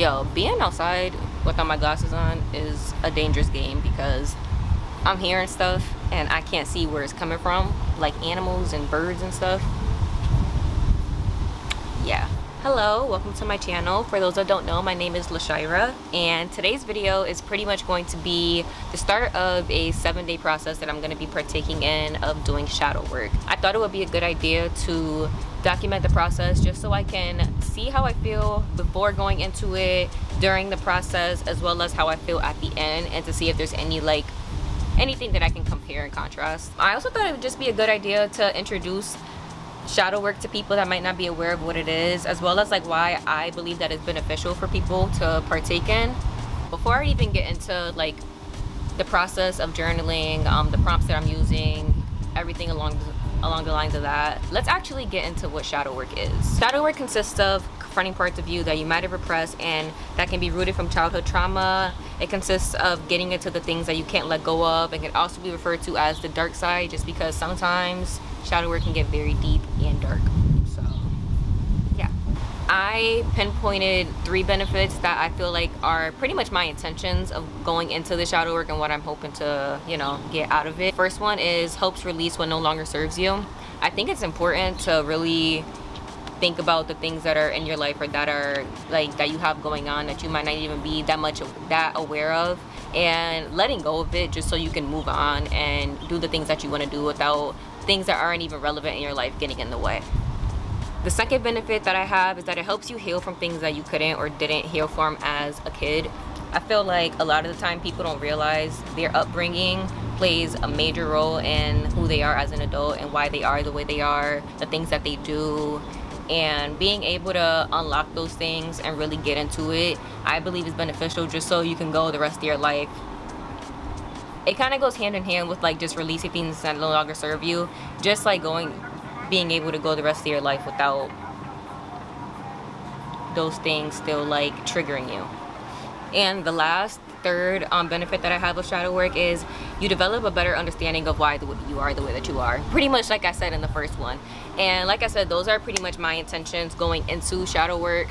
Yo, being outside without my glasses on is a dangerous game because I'm hearing stuff and I can't see where it's coming from, like animals and birds and stuff. Yeah. Hello, welcome to my channel. For those that don't know, my name is LaShira, and today's video is pretty much going to be the start of a 7-day process that I'm going to be partaking in of doing shadow work. I thought it would be a good idea to document the process just so I can see how I feel before going into it, during the process, as well as how I feel at the end, and to see if there's anything that I can compare and contrast. I also thought it would just be a good idea to introduce shadow work to people that might not be aware of what it is, as well as like why I believe that it's beneficial for people to partake in. Before I even get into like the process of journaling, the prompts that I'm using, everything along the lines of that, let's actually get into what shadow work is. Shadow work consists of confronting parts of you that you might have repressed and that can be rooted from childhood trauma. It consists of getting into the things that you can't let go of. It can also be referred to as the dark side, just because sometimes shadow work can get very deep and dark. So yeah, I pinpointed 3 benefits that I feel like are pretty much my intentions of going into the shadow work and what I'm hoping to, get out of it. First one is helps release what no longer serves you. I think it's important to really think about the things that are in your life or that are like that you have going on that you might not even be that aware of, and letting go of it just so you can move on and do the things that you want to do without things that aren't even relevant in your life getting in the way. The second benefit that I have is that it helps you heal from things that you couldn't or didn't heal from as a kid. I feel like a lot of the time people don't realize their upbringing plays a major role in who they are as an adult and why they are the way they are, the things that they do. And being able to unlock those things and really get into it, I believe is beneficial just so you can go the rest of your life. It kind of goes hand in hand with like just releasing things that no longer serve you, just like being able to go the rest of your life without those things still like triggering you. And the third benefit that I have with shadow work is you develop a better understanding of why you are the way that you are. Pretty much like I said in the first one. And like I said, those are pretty much my intentions going into shadow work,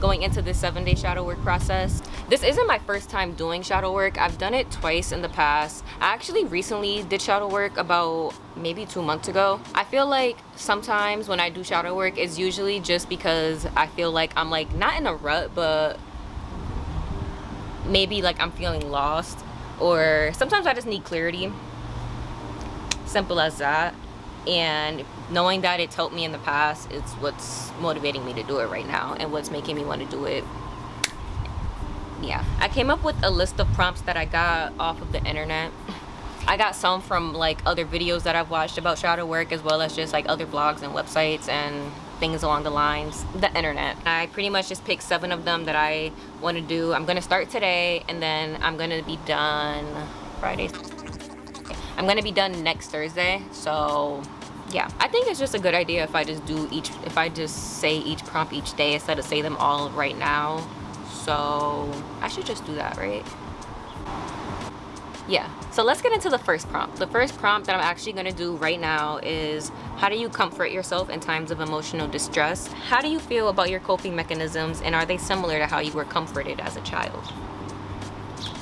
going into this 7-day shadow work process. This isn't my first time doing shadow work. I've done it twice in the past. I actually recently did shadow work about maybe 2 months ago. I feel like sometimes when I do shadow work, it's usually just because I feel like I'm like not in a rut, but maybe like I'm feeling lost, or sometimes I just need clarity. Simple as that. And knowing that it's helped me in the past is what's motivating me to do it right now and what's making me want to do it. Yeah, I came up with a list of prompts that I got off of the internet. I got some from like other videos that I've watched about shadow work, as well as just like other blogs and websites and things along the lines, the internet. I pretty much just picked 7 of them that I want to do. I'm gonna start today, and then I'm gonna be done Friday. I'm gonna be done next Thursday. So yeah, I think it's just a good idea if I just say each prompt each day instead of say them all right now. So I should just do that, right? Yeah, so let's get into the first prompt. The first prompt that I'm actually gonna do right now is, how do you comfort yourself in times of emotional distress? How do you feel about your coping mechanisms, and are they similar to how you were comforted as a child?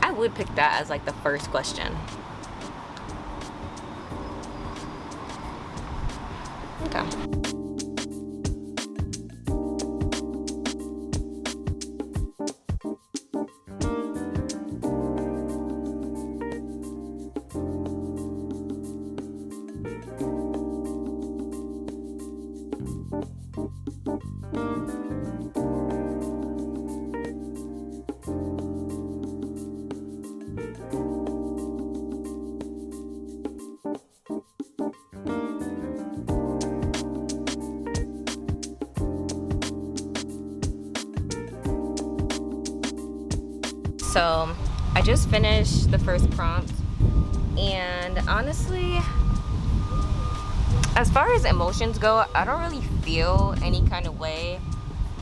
I would pick that as like the first question. Okay. So I just finished the first prompt, and honestly, as far as emotions go, I don't really feel any kind of way,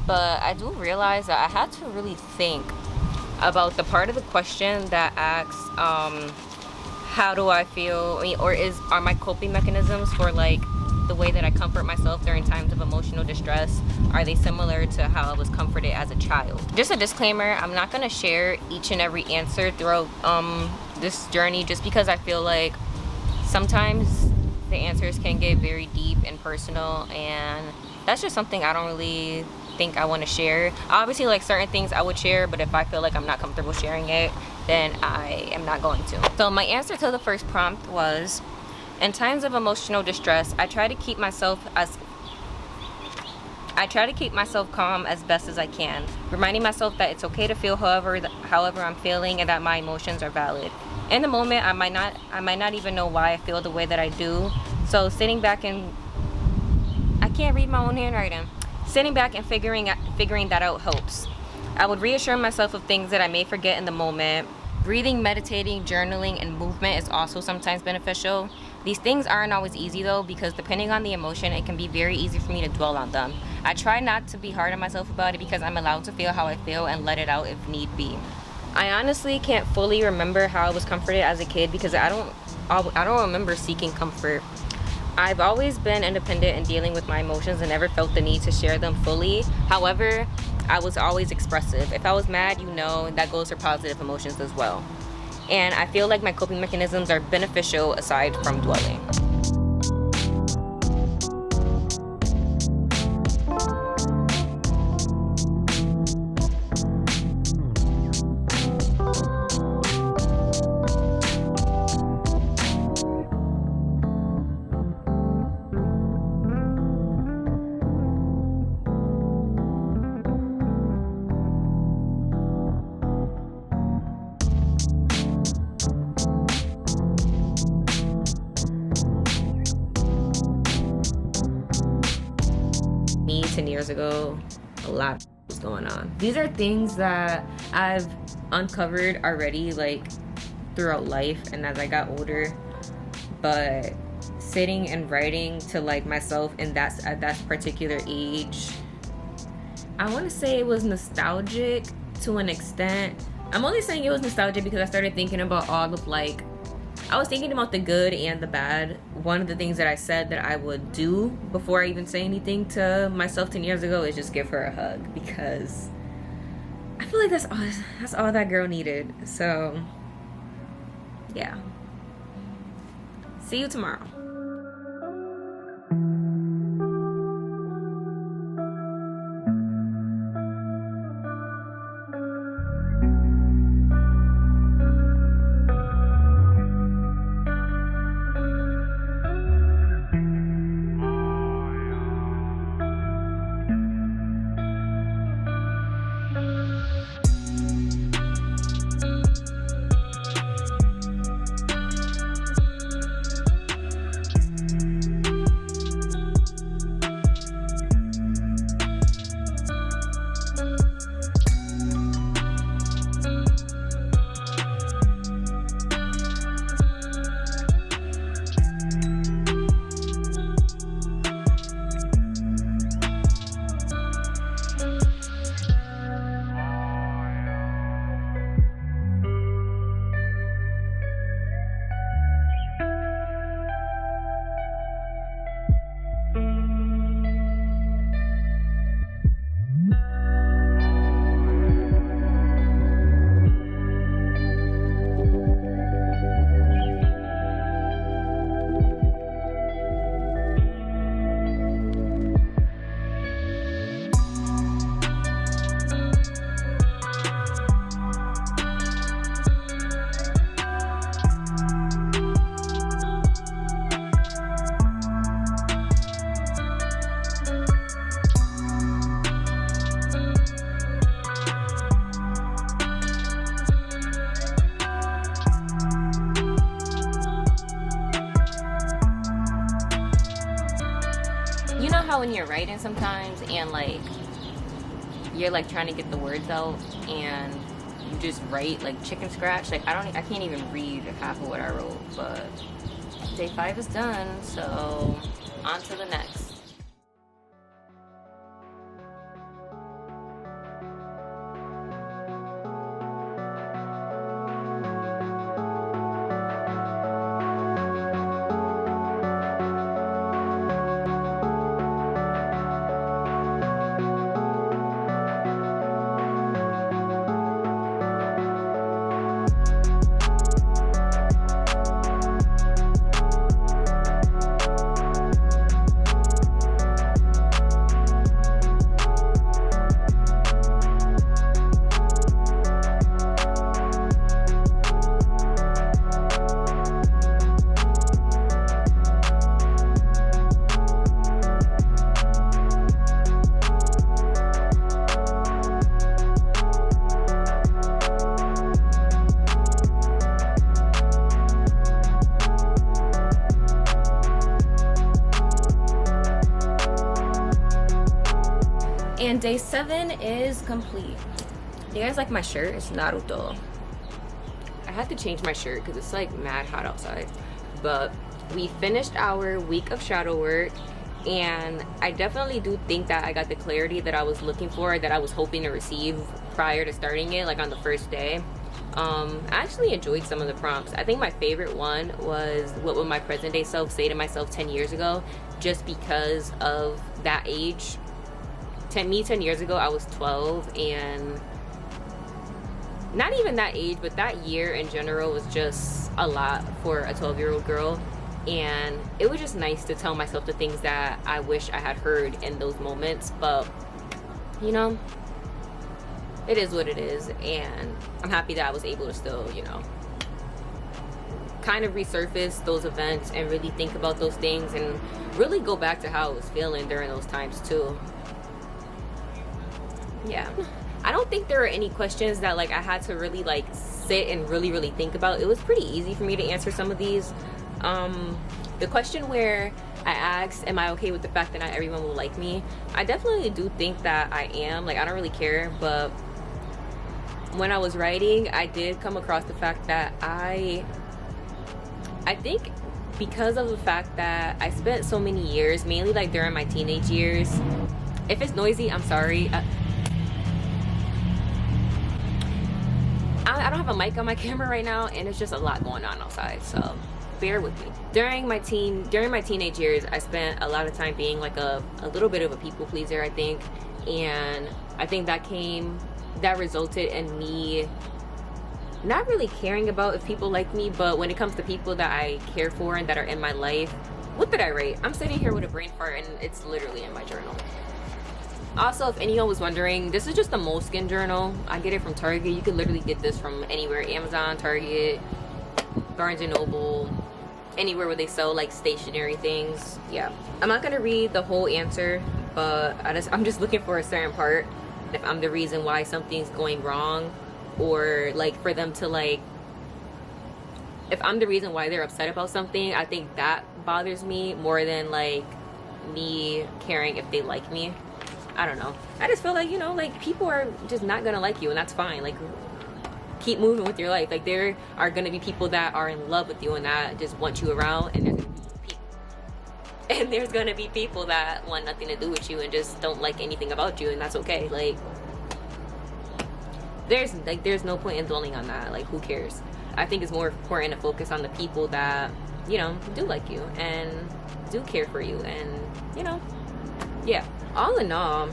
but I do realize that I had to really think about the part of the question that asks how do I feel, or are my coping mechanisms for like the way that I comfort myself during times of emotional distress, are they similar to how I was comforted as a child? Just a disclaimer, I'm not gonna share each and every answer throughout this journey, just because I feel like sometimes the answers can get very deep and personal, and that's just something I don't really think I want to share. Obviously, like, certain things I would share, but if I feel like I'm not comfortable sharing it, then I am not going to. So my answer to the first prompt was, in times of emotional distress, I try to keep myself calm as best as I can, reminding myself that it's okay to feel however I'm feeling, and that my emotions are valid. In the moment, I might not even know why I feel the way that I do. So sitting back and I can't read my own handwriting. Sitting back and figuring that out helps. I would reassure myself of things that I may forget in the moment. Breathing, meditating, journaling, and movement is also sometimes beneficial. These things aren't always easy though, because depending on the emotion, it can be very easy for me to dwell on them. I try not to be hard on myself about it, because I'm allowed to feel how I feel and let it out if need be. I honestly can't fully remember how I was comforted as a kid, because I don't remember seeking comfort. I've always been independent in dealing with my emotions and never felt the need to share them fully. However, I was always expressive. If I was mad, that goes for positive emotions as well. And I feel like my coping mechanisms are beneficial aside from dwelling. Me 10 years ago, a lot was going on. These are things that I've uncovered already, like, throughout life and as I got older, but sitting and writing to, like, myself at that particular age, I want to say it was nostalgic to an extent. I'm only saying it was nostalgic because I started thinking about I was thinking about the good and the bad. One of the things that I said that I would do before I even say anything to myself 10 years ago is just give her a hug, because I feel like that's all that girl needed. So yeah. See you tomorrow. You know how when you're writing sometimes and like you're like trying to get the words out and you just write like chicken scratch? Like I can't even read half of what I wrote, but day 5 is done, so on to the next. day 7 is complete. You guys like my shirt? It's Naruto. I had to change my shirt because it's like mad hot outside. But we finished our week of shadow work, and I definitely do think that I got the clarity that I was looking for, that I was hoping to receive prior to starting it, like on the first day. I actually enjoyed some of the prompts. I think my favorite one was, what would my present day self say to myself 10 years ago, just because of that age. 10 years ago, I was 12, and not even that age, but that year in general was just a lot for a 12-year-old girl. And it was just nice to tell myself the things that I wish I had heard in those moments. But, you know, it is what it is, and I'm happy that I was able to still, you know, kind of resurface those events and really think about those things and really go back to how I was feeling during those times too. Yeah, I don't think there are any questions that like I had to really like sit and really think about. It was pretty easy for me to answer some of these. The question where I asked, am I okay with the fact that not everyone will like me? I definitely do think that I am. Like, I don't really care, but when I was writing, I did come across the fact that I think because of the fact that I spent so many years, mainly like during my teenage years. If it's noisy, I'm sorry. I don't have a mic on my camera right now, and it's just a lot going on outside, so bear with me. During my teenage years, I spent a lot of time being like a little bit of a people pleaser, I think, and I think that resulted in me not really caring about if people like me. But when it comes to people that I care for and that are in my life, what did I write? I'm sitting here with a brain fart, and it's literally in my journal. Also, if anyone was wondering, this is just a Moleskine journal. I get it from Target. You can literally get this from anywhere: Amazon, Target, Barnes and Noble, anywhere where they sell like stationery things. Yeah, I'm not gonna read the whole answer, but I'm just looking for a certain part. If I'm the reason why something's going wrong, or like for them to like, if I'm the reason why they're upset about something, I think that bothers me more than like me caring if they like me. I don't know. I just feel like, you know, like people are just not gonna like you, and that's fine. Like, keep moving with your life. Like, there are gonna be people that are in love with you and that just want you around, and there's gonna be people that want nothing to do with you and just don't like anything about you, and that's okay. Like, there's no point in dwelling on that. Like, who cares? I think it's more important to focus on the people that, you know, do like you and do care for you, and, you know, yeah. All in all,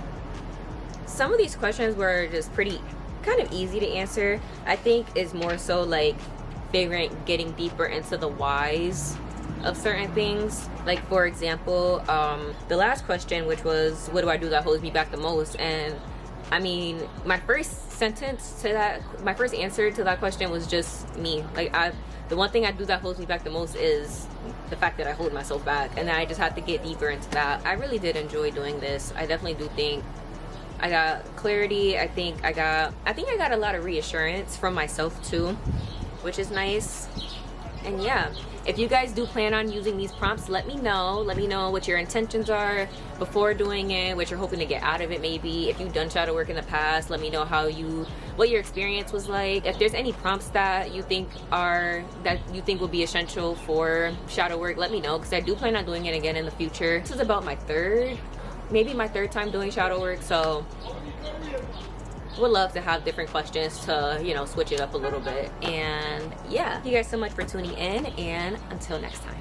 some of these questions were just pretty kind of easy to answer. I think it's more so like getting deeper into the whys of certain things. Like, for example, the last question, which was, what do I do that holds me back the most? And I mean, my first answer to that question was just me. Like, the one thing I do that holds me back the most is the fact that I hold myself back, and then I just had to get deeper into that. I really did enjoy doing this. I definitely do think I got clarity. I think I got a lot of reassurance from myself too, which is nice. And yeah, if you guys do plan on using these prompts, let me know what your intentions are before doing it, what you're hoping to get out of it. Maybe if you've done shadow work in the past, let me know what your experience was like. If there's any prompts that you think will be essential for shadow work, let me know, because I do plan on doing it again in the future. This is about my third time doing shadow work, so would love to have different questions to, you know, switch it up a little bit. And yeah, thank you guys so much for tuning in, and until next time.